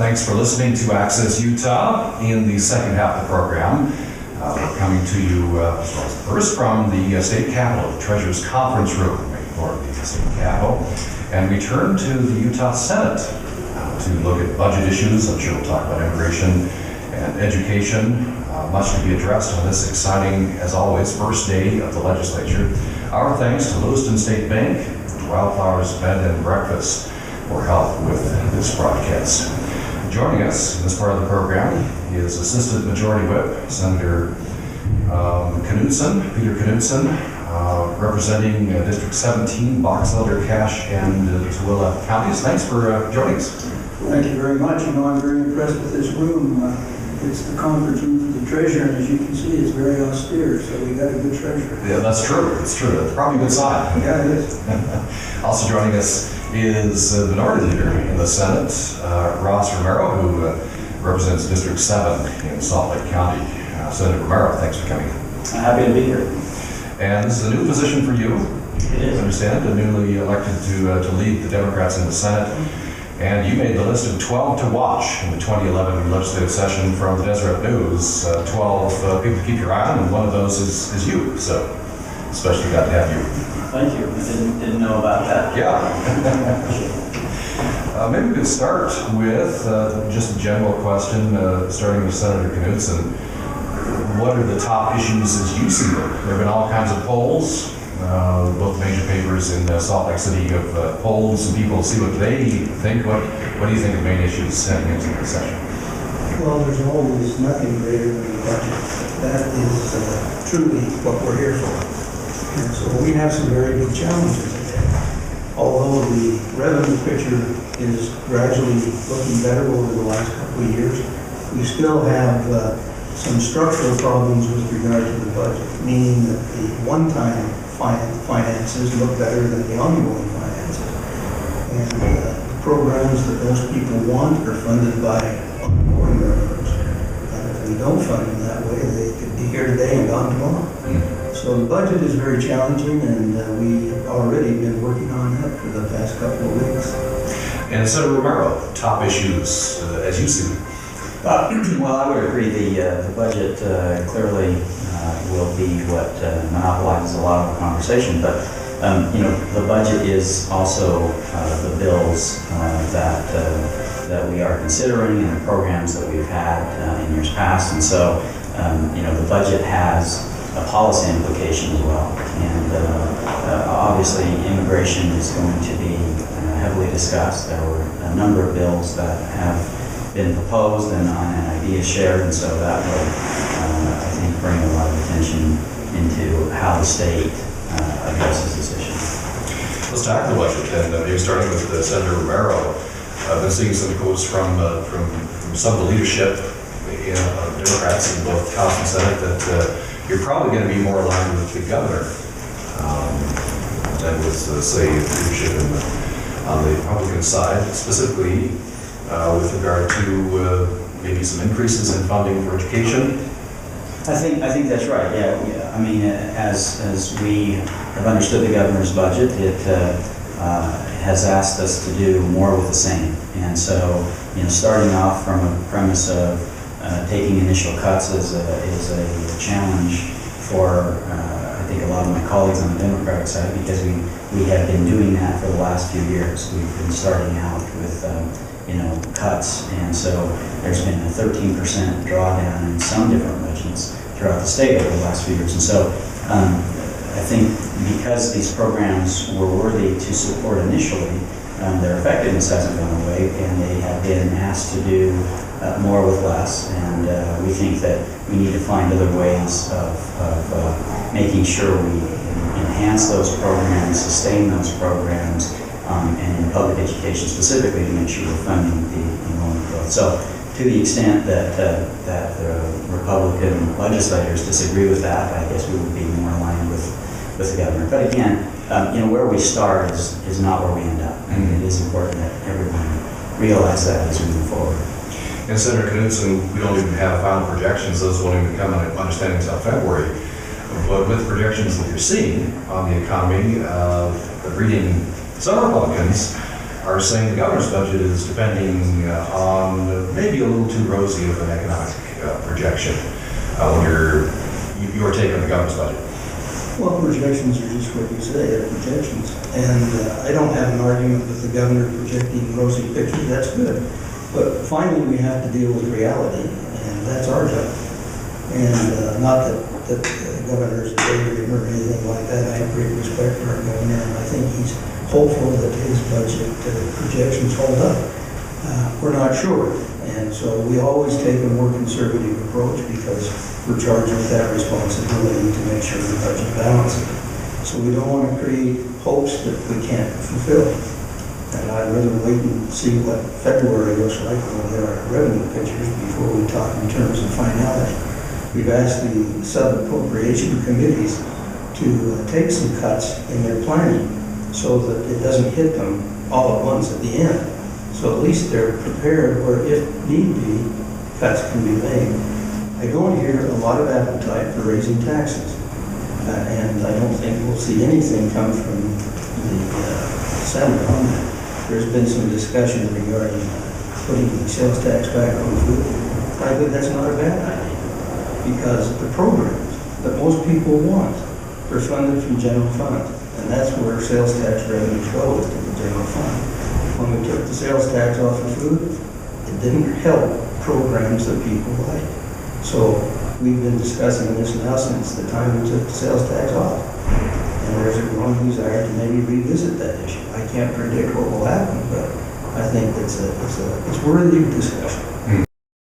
Thanks for listening to Access Utah. In the second half of the program, we're coming to you first from the state capitol, the Treasurer's Conference Room, or the state capitol, and we turn to the Utah Senate to look at budget issues. I'm sure we'll talk about immigration and education. Much to be addressed on this exciting, as always, first day of the legislature. Our thanks to Lewiston State Bank, Wildflowers Bed and Breakfast for help with this broadcast. Joining us in this part of the program is Assistant Majority Whip, Senator Peter Knudson, representing District 17, Box Elder, Cache, and Tooele counties. Thanks for joining us. Thank you very much. You know, I'm very impressed with this room. It's the conference room for the treasurer, and as you can see, it's very austere, so we got a good treasurer. Yeah, that's true. It's true. That's probably a good sign. Yeah, it is. Also joining us is the Minority Leader in the Senate, Romero, who represents District 7 in Salt Lake County. Senator Romero, thanks for coming. Happy to be here. And this is a new position for you. It is. I understand, newly elected to lead the Democrats in the Senate. And you made the list of 12 to watch in the 2011 legislative session from the Deseret News. 12 people to keep your eye on, and one of those is you. So, especially glad to have you. Thank you. I didn't know about that. Yeah. Maybe we could start with just a general question, starting with Senator Knudson. What are the top issues as you see them? There have been all kinds of polls. Both major papers in Salt Lake City have polls, and people see what they think. What do you think of main issues heading into the session? Well, there's always nothing greater than the budget. That is truly what we're here for. And so we have some very big challenges ahead. Although the revenue picture is gradually looking better over the last couple of years, we still have some structural problems with regard to the budget, meaning that the one-time finances look better than the ongoing finances. And the programs that most people want are funded by ongoing revenues. And if we don't fund them that way, they could be here today and gone tomorrow. So the budget is very challenging, and we've already been working on that for the past couple of weeks. And Senator Romero, top issues as you see them. Well, I would agree. The budget clearly will be what monopolizes a lot of the conversation. But the budget is also the bills that we are considering and the programs that we've had in years past. And so, the budget has a policy implication as well. And obviously, immigration is going to be heavily discussed. There were a number of bills that have been proposed and ideas shared, and so that will, I think, bring a lot of attention into how the state addresses this issue. Let's tackle the budget, and maybe starting with Senator Romero. I've been seeing some quotes from some of the leadership, Democrats in both House and Senate, that you're probably going to be more aligned with the governor than with, say, leadership on the Republican side, specifically with regard to maybe some increases in funding for education. I think that's right. Yeah. I mean, as we have understood the governor's budget, it has asked us to do more with the same. And so, starting off from a premise of taking initial cuts is a challenge for I think a lot of my colleagues on the Democratic side, because we have been doing that for the last few years. We've been starting out with cuts, and so there's been a 13% drawdown in some different budgets throughout the state over the last few years. And so I think because these programs were worthy to support initially, their effectiveness hasn't gone away, and they have been asked to do more with less. And we think that we need to find other ways of making sure we enhance those programs, sustain those programs, and in public education specifically, to make sure we're funding the enrollment growth. So to the extent that the Republican legislators disagree with that, I guess we would be more aligned with the governor. But again, where we start is not where we end up. I mean, it is important that everyone realize that as we move forward. And Senator Knudson, we don't even have final projections. Those won't even come on understanding until February. But with projections that you're seeing on the economy, reading some Republicans are saying the governor's budget is depending on maybe a little too rosy of an economic projection. I wonder your take on the governor's budget. Well, projections are just what you say, they're projections. And I don't have an argument with the governor projecting rosy pictures, that's good. But finally, we have to deal with reality, and that's our job. And not that the governor's a daydream or anything like that. I have great respect for our governor, and I think he's hopeful that his budget projections hold up. We're not sure, and so we always take a more conservative approach because we're charged with that responsibility to make sure the budget balances. So we don't want to create hopes that we can't fulfill. And I'd rather wait and see what February looks like when we get our revenue pictures before we talk in terms of finality. We've asked the sub-appropriation committees to take some cuts in their planning so that it doesn't hit them all at once at the end. So at least they're prepared where, if need be, cuts can be made. I don't hear a lot of appetite for raising taxes. And I don't think we'll see anything come from the Senate on that. There's been some discussion regarding putting the sales tax back on food. I think that's not a bad idea because the programs that most people want are funded from general fund. And that's where sales tax revenues go, is to the general fund. When we took the sales tax off of food, it didn't help programs that people like. So we've been discussing this now since the time we took the sales tax off. And there's a growing desire to maybe revisit that issue. I can't predict what will happen, but I think it's worthy of discussion.